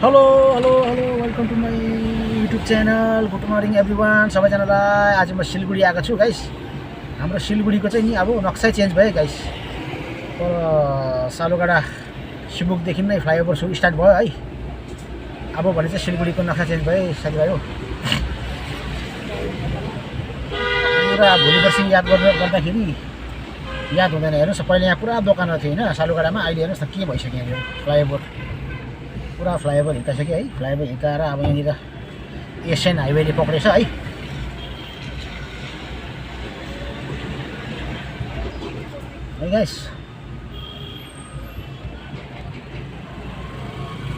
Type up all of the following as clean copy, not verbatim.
Hello hello hello welcome to my YouTube channel. Good morning everyone सबैजनालाई। आज म सिलगढी आएको छु गाइस। हाम्रो सिलगढीको चाहिँ नि अब नक्सै चेन्ज भयो गाइस। पर सालुगढा सिबुकदेखि नै फ्लाइओभर स्टार्ट भयो है। अब भने चाहिँ सिलगढीको नक्सा चेन्ज भयो साथीभाइ हो। पुरा भोलि पर्सि याद गर्दाखेरि याद हुँदैन। हेर्नुहोस् पहिला यहाँ पुरा दोकानहरू थियो होइन सालुगढामा। अहिले हेर्नुहोस् न के भइसक्यो यहाँ फ्लाइओभर पुरा फ्लाइओभर हिँड्टाइसक्यो है। फ्लाइओभर हिँडाएर अब यहाँनिर एसियन हाइवेले पक्रेछ है। है गाइस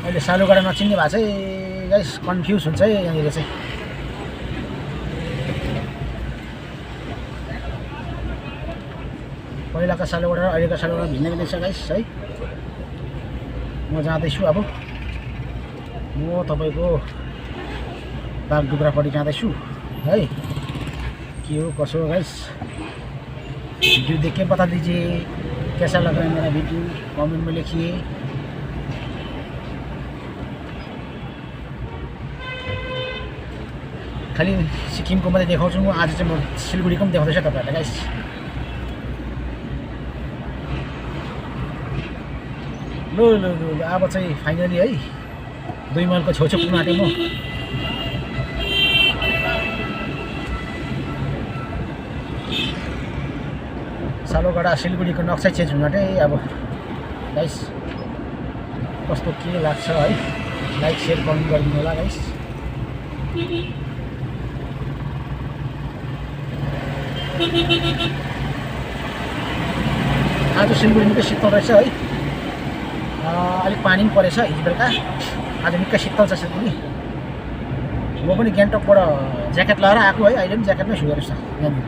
अहिले सालुगढा नचिन्ने भएको चाहिँ गाइस कन्फ्युज हुन्छ है यहाँनिर चाहिँ। पहिलाका सालुगढा र अहिलेका सालुगढा भिन्नै भिन्नै छ गाइस है। म जाँदैछु अब म तपाईको बागडुग्रापट्टि जाँदैछु है। के हो कसो हो गाइस वीडियो देख के बता दीजिए कैसा लग रहा है मेरा वीडियो, कमेंट में लिखिए। खाली सिक्किमको मात्रै देखाउँछु म। आज चाहिँ म सिलगढीको पनि देखाउँदैछु तपाईहरुलाई गाइस। लो लो लो अब चाहिँ फाइनली है 2 माइलको छेउछेउ पुग्न आँटेँ म। सालुगढा सिलगढीको नक्सा चेन्ज हुन आँटे अब गाइस। कस्तो के लाग्छ है लाइक शेयर कमेन्ट गरिदिनु होला गाइस। आज सिलगढी निकै शीतल रहेछ है। अलिक पानी पनि परेछ हिजो बेलुका। आज निकै शीतल छ सिलगढी। म पनि गान्तोकबाट ज्याकेट लगाएर आएको है। अहिले पनि ज्याकेटमै छु हेर्नुहोस् न यहाँनिर।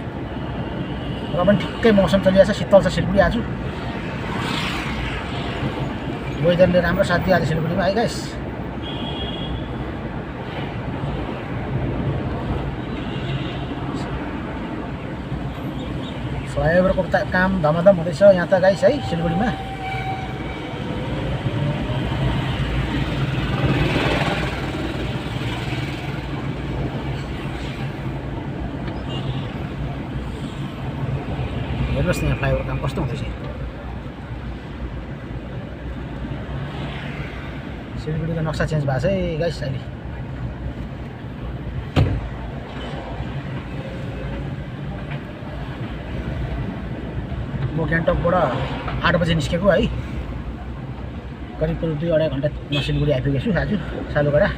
र पनि ठिक्कै मौसम चलिरहेछ, शीतल छ सिलगढी आज। वेदरले राम्रो साथ दियो आज सिलगढीमा है गाइस। फ्लाइओभरको काम धमाधम हुँदैछ यहाँ त गाइस है सिलगढीमा। हेर्नुहोस् न यहाँ फ्लाइओभर काम कस्तो हुँदैछ। सिलगढीको नक्सा चेन्ज भएको छ है गाइस अहिले। म गान्तोकबाट 8 बजे निस्केको है। करिब 2-2.5 घन्टामा सिलगढी आइपुगेछु आज सालुगढा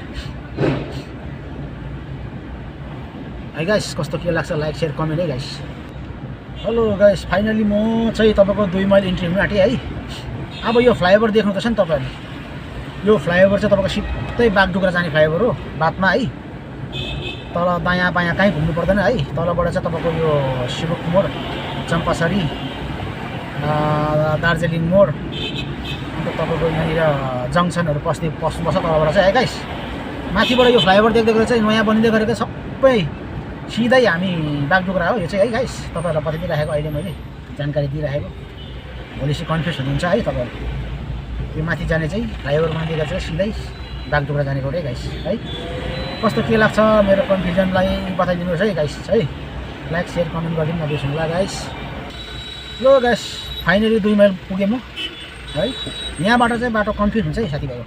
है गाइस। कस्तो के लाग्छ लाइक शेयर कमेन्ट है गाइस। हेलो गाइस फाइनली म चाहिँ तपाईको 2 माइल इन्ट्री हुन आँटेँ है। अब यो फ्लाइओभर देख्नुहुन्छ नि तपाईहरुले। यो फ्लाइओभर चाहिँ तपाईको सिधै बागडुग्रा जाने फ्लाइओभर हो बादमा है। तल दायाँ बायाँ कहीँ घुम्नु पर्दैन है। तलबाट चाहिँ तपाईको यो सिबुक मोड, चम्पासरी, दार्जिलिङ मोड, अन्त तपाईको यहाँनिर जङ्सनहरु पस्नुपर्छ तलबाट चाहिँ है गाइस। माथिबाट यो फ्लाइओभर देख्दै चाहिँ नयाँ बनिँदै गरेको सबै सिधै हामी बागडुग्रा हो यो चाहिँ है गाइस। तपाईहरुलाई बताइदिइराखेको अहिले मैले जानकारी दिइराखेको। भोलि चाहिँ कन्फ्युज हुनुहुन्छ है तपाईहरु। यो माथि जाने चाहिँ फ्लाइओभर माथिबाट चाहिँ सिधै बागडुग्रा जाने रोड है गाइस है। कस्तो के लाग्छ मेरो कन्फ्युजनलाई बताइदिनुहोस् है गाइस है। लाइक शेयर कमेन्ट गरिदिनु नबिर्सनु होला गाइस। लो गाइस फाइनली 2 माइल पुगेँ म है। यहाँबाट चाहिँ बाटो कन्फ्युज हुन्छ है साथीभाइ।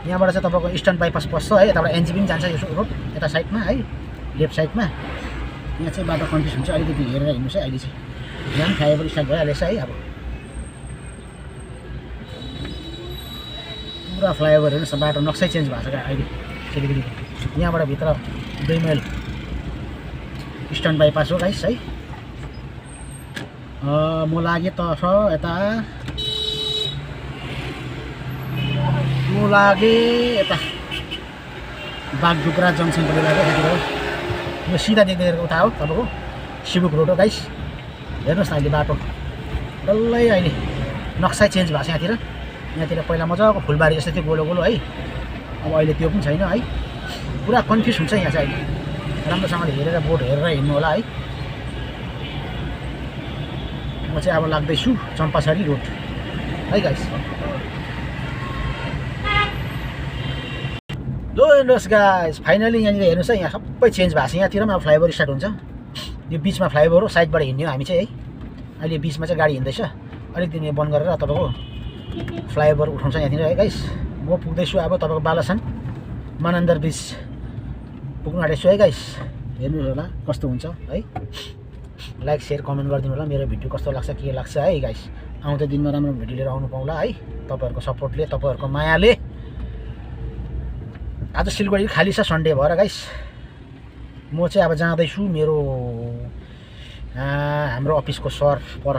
यहाँबाट चाहिँ तपाईको इस्टर्न बाइपास पस्छ है। यताबाट एनजेपी पनि जान्छ यो रोड यता साइडमा है लेफ्ट साइडमा। यहाँ चाहिँ बाटो कन्फ्युज हुन्छ अलिकति हेरेर हिँड्नुहोस् है। अहिले चाहिँ यहाँ फ्लाइओभर स्टार्ट भइहालेछ है। अब पुरा फ्लाइओभर हेर्नुहोस् न बाटो नक्सै चेन्ज भएको छ अहिले सिलगढीको। यहाँबाट भित्र 2 माइल इस्टर्न बाइपास हो गाइस है। म लागेँ तर्फ यता यता बागडुग्रा जङ्सनपट्टि लाग्यो। यो सिधा देख्दै गरेको उता हो तपाईको सिबुक रोड हो गाइस। हेर्नुहोस् न अहिले बाटो डल्लै अहिले नक्सा चेन्ज भएको छ यहाँतिर। यहाँतिर पहिला मजाको फुलबारी जस्तो थियो गोलो गोलो है। अब अहिले त्यो पनि छैन है। पुरा कन्फ्युज हुन्छ यहाँ चाहिँ अहिले। राम्रोसँगले हेरेर बोर्ड हेरेर हिँड्नु होला है। म चाहिँ अब लाग्दैछु चम्पासरी रोड है गाइस। लोस गाइस फाइनली यहाँनिर हेर्नुहोस् है, यहाँ सबै चेन्ज भएको छ। यहाँतिर पनि अब फ्लाइओभर स्टार्ट हुन्छ, यो बिचमा फ्लाइओभर हो, साइडबाट हिँड्ने हो हामी चाहिँ है। अहिले बिचमा चाहिँ गाडी हिँड्दैछ, अलिकति यो बन्द गरेर तपाईँको फ्लाइओभर उठाउँछ यहाँनिर है गाइस। म पुग्दैछु अब तपाईँको बालासन मानन्दर ब्रिज पुग्नु आँटेछु है गाइस। हेर्नुहोस् होला कस्तो हुन्छ है, लाइक सेयर कमेन्ट गरिदिनु होला मेरो भिडियो कस्तो लाग्छ के लाग्छ है गाइस। आउँदो दिनमा राम्रो भिडियो लिएर आउनु पाउँला है, तपाईँहरूको सपोर्टले तपाईँहरूको मायाले। आज सिलगढी खाली छ सन्डे भएर गाइस। म चाहिँ अब जाँदैछु मेरो हाम्रो अफिसको सर पर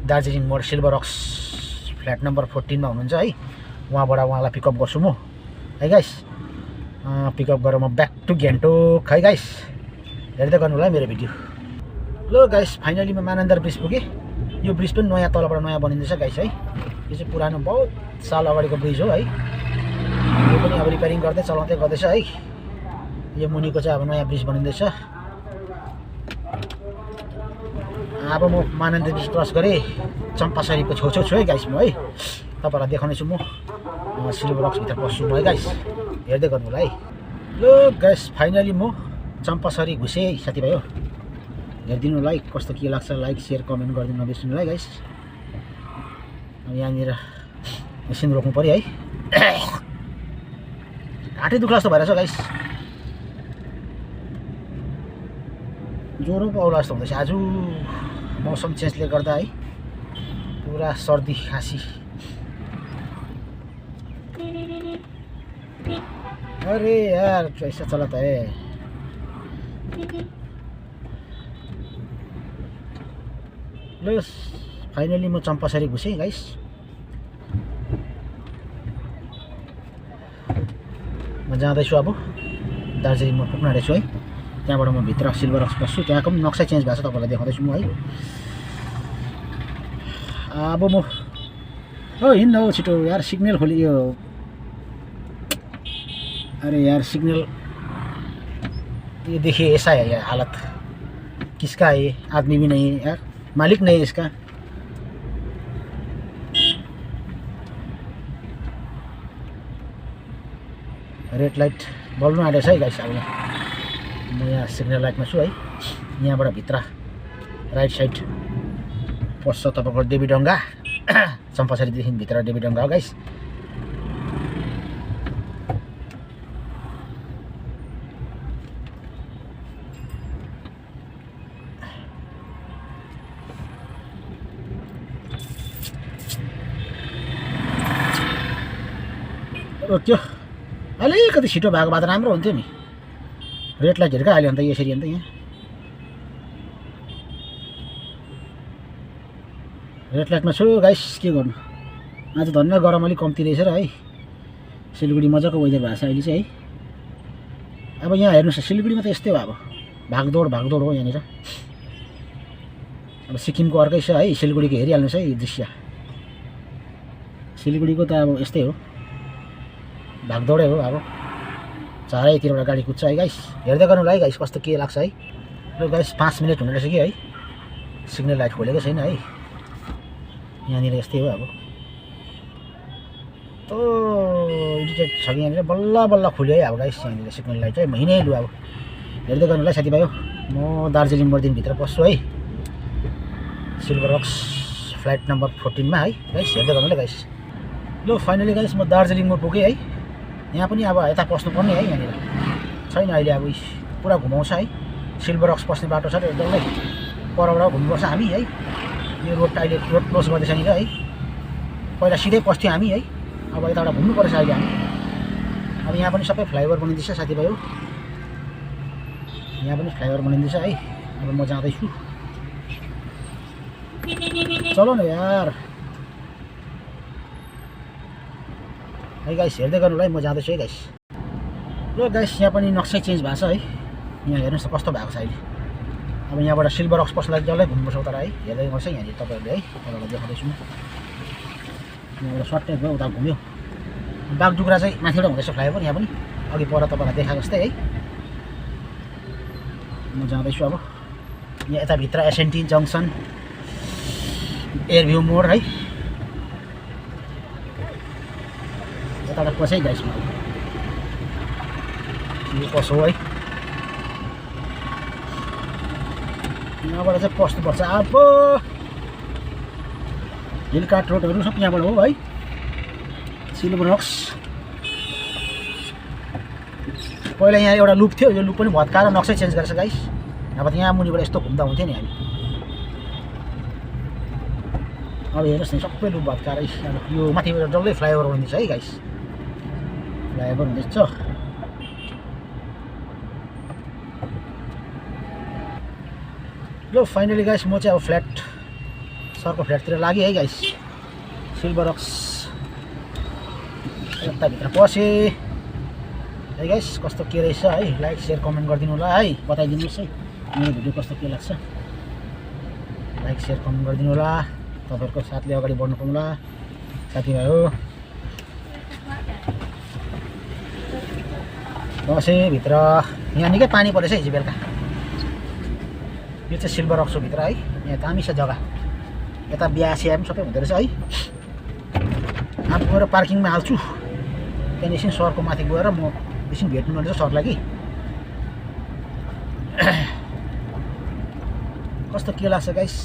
दार्जिलिङ मोड सिल्भर रक्स फ्ल्याट नम्बर 14 मा हुनुहुन्छ है, उहाँबाट उहाँलाई पिकअप गर्छु म है गाइस। पिकअप गरेर म ब्याक टु गान्तोक है गाइस। हेर्दै गर्नु होला मेरो भिडियो। ल गाइस फाइनली म मानन्दर ब्रिज पुगेँ। यो ब्रिज पनि नयाँ तलबाट नयाँ बनिँदैछ गाइस है। यो चाहिँ पुरानो बहुत साल अगाडिको ब्रिज हो है, यो पनि अब रिपेयरिङ गर्दै चलाउँदै गर्दैछ है। यो मुनिको चाहिँ अब नयाँ ब्रिज बनिँदैछ। अब म मानन्दर ब्रिज क्रस गरेँ, चम्पासरीको छेउछेउ छु है गाइस म है। तपाईँहरूलाई देखाउनेछु म सिल्भर रक्सभित्र पस्छु म है गाइस। हेर्दै गर्नु होला है। ल गाइस फाइनली म चम्पासरी घुसेँ साथीभाइ हो। हेरिदिनु होला है कस्तो के लाग्छ, लाइक सेयर कमेन्ट गरिदिनु नबिर्सिनु होला है गाइस। अब यहाँनिर एकछिन रोक्नु पऱ्यो है, घाँटी दुख्ला जस्तो भइरहेछ गाइस। ज्वरो पो आउला जस्तो हुँदैछ आज, मौसम चेन्जले गर्दा है, पुरा सर्दी खाँसी। अरे यार कैसा चलाता है। ल फाइनली म चम्पासरी घुसेँ गाइस। म जाँदैछु अब दार्जिलिङमा पुग्न आँटेछु है। त्यहाँबाट म भित्र सिल्भर रक्स पस्छु, त्यहाँको पनि नक्सा चेन्ज भएको छ तपाईँलाई देखाउँदैछु म है। अब म हिँड्न हो छिटो यार, सिग्नल खोलियो। अरे यार सिग्नल ये देखिए ऐसा है यार हालत, किसका है ये, आदमी भी नहीं है यार, मालिक नहीं है इसका। रेड लाइट बल्नु आँटेछ है गाइस। अब म यहाँ सिग्नल लाइटमा छु है। यहाँबाट भित्र राइट साइड पस्छ तपाईँको देवीडङ्गा, चम्पासरीदेखि भित्र देवीडङ्गा हो गाइस। रोक्यो अलिकति छिटो भएको भए त राम्रो हुन्थ्यो नि। रेड लाइट हेरेको अहिले अन्त यसरी अन्त यहाँ रेड लाइटमा छु गाइस। के गर्नु, आज धन्न गरम अलिक कम्ती रहेछ र है। सिलगढी मजाको वेदर भएको छ अहिले चाहिँ है। अब यहाँ हेर्नुहोस् सिलगढीमा त यस्तै हो, अब भागदौड हो यहाँनिर। अब सिक्किमको अर्कै छ है, सिलगढीको हेरिहाल्नुहोस् है दृश्य। सिलगढीको त अब यस्तै हो, भागदौडै हो। अब चारैतिरबाट गाडी कुद्छ है गाइस। हेर्दै गर्नु होला है गाइस कस्तो के लाग्छ है। ल गाइस 5 मिनट हुने रहेछ कि है, सिग्नल लाइट खोलेको छैन है। यहाँनिर यस्तै हो अब, तो इन्डिकेट छ कि यहाँनिर बल्ल बल्ल खुल्यो है अब गाइस। यहाँनिर सिग्नल लाइट है महिनै लु। अब हेर्दै गर्नु होला साथीभाइ हो। म दार्जिलिङ मोडदेखि भित्र पस्छु है, सिल्भर रक्स फ्लाइट नम्बर 14 मा है गाइस। हेर्दै गर्नु होला गाइस। ल फाइनली गाइस म दार्जिलिङ मोड पुगेँ है। यहाँ पनि अब यता पस्नुपर्ने है, यहाँनिर छैन अहिले। अब पुरा घुमाउँछ है, सिल्भर रक्स पस्ने बाटो छ डल्लै परबाट घुम्नुपर्छ हामी है। यो रोड अहिले रोड क्लोज गर्दैछ नि है। पहिला सिधै पस्थ्यो हामी है, अब यताबाट घुम्नु पर्छ अहिले हामी। अब यहाँ पनि सबै फ्लाइओभर बनिँदैछ साथीभाइ हो, यहाँ पनि फ्लाइओभर बनिँदैछ है। अब म जाँदैछु, चलो न यार है गाइस। हेर्दै गर्नु होला है, म जाँदैछु है गाइस। ल गाइस यहाँ पनि नक्सै चेन्ज भएको छ है। यहाँ हेर्नुहोस् त कस्तो भएको छ अहिले। अब यहाँबाट सिल्भर रक्स पस्नलाई डल्लै घुम्नुपर्छ उता है। हेर्दै गर्नुहोस् है यहाँनिर तपाईँहरूले है, तपाईँलाई देखाउँदैछु म। यहाँबाट सर्टकट भयो, उता घुम्यो। बागडुग्रा चाहिँ माथिबाट हुँदैछ फ्लाइओभर, यहाँ पनि अघि पर तपाईँलाई देखाएको जस्तै है। म जाँदैछु अब यहाँ यताभित्र एसएनटी जङ्सन, एयरभ्यू मोड है। यताबाट पसै गाइस म के कसो है यहाँबाट चाहिँ पस्नुपर्छ अब हिल कार्ट रोडहरू सब यहाँबाट हो है सिल्भर रक्स पहिला यहाँ एउटा लुप थियो यो लुप पनि भत्काएर नक्सै चेन्ज गरेछ गाइस अब यहाँ मुनिबाट यस्तो घुम्दा हुन्थ्यो नि हामी अब हेर्नुहोस् न सबै लुप भत्काएर अब यो माथिबाट डल्लै फ्लाइओभर हुँदैछ है गाइस फ्लाइओभर हुँदैछ ल फाइनली गाइस म चाहिँ अब फ्ल्याट सरको फ्ल्याटतिर लागेँ है गाइस सिल्भर रक्स यताभित्र पसेँ है गाइस कस्तो के रहेछ है लाइक सेयर कमेन्ट गरिदिनु होला है बताइदिनुहोस् है मेरो भिडियो कस्तो के लाग्छ लाइक सेयर कमेन्ट गरिदिनु होला तपाईँहरूको साथले अगाडि बढ्नु पाउला साथीभाइ हो पसेँ भित्र यहाँ निकै पानी परेछ हिजो बेलुका यो चाहिँ सिल्भर रक्सको भित्र है यहाँ दामी छ जग्गा यता बिहा सिहा पनि सबै हुँदो रहेछ है अब गएर पार्किङमा हाल्छु त्यहाँदेखि एकछिन सरको माथि गएर म एकछिन भेट्नु पर्छ सरलाई कि कस्तो के लाग्छ गाइस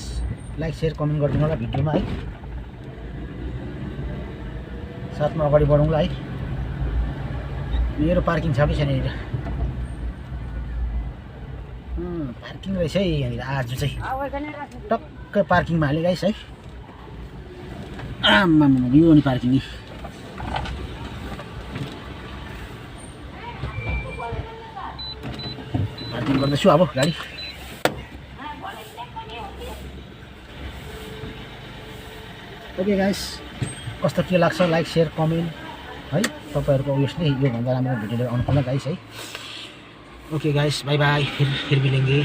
लाइक सेयर कमेन्ट गरिदिनु होला भिडियोमा है साथमा अगाडि बढौँला है मेरो पार्किङ छ कि छैन यहाँनिर पार्किङ रहेछ है यहाँनिर आज चाहिँ टक्कै पार्किङमा हालेँ गाइस है आम्मा यो नि पार्किङ पार्किङ गर्दैछु अब गाडी ओके गाइस कस्तो के लाग्छ लाइक सेयर कमेन्ट है तपाईँहरूको उयसले योभन्दा राम्रो भिडियो लिएर आउनु पर्ला गाइस है ओके गाइस बाई बाई फिर मिलेंगे।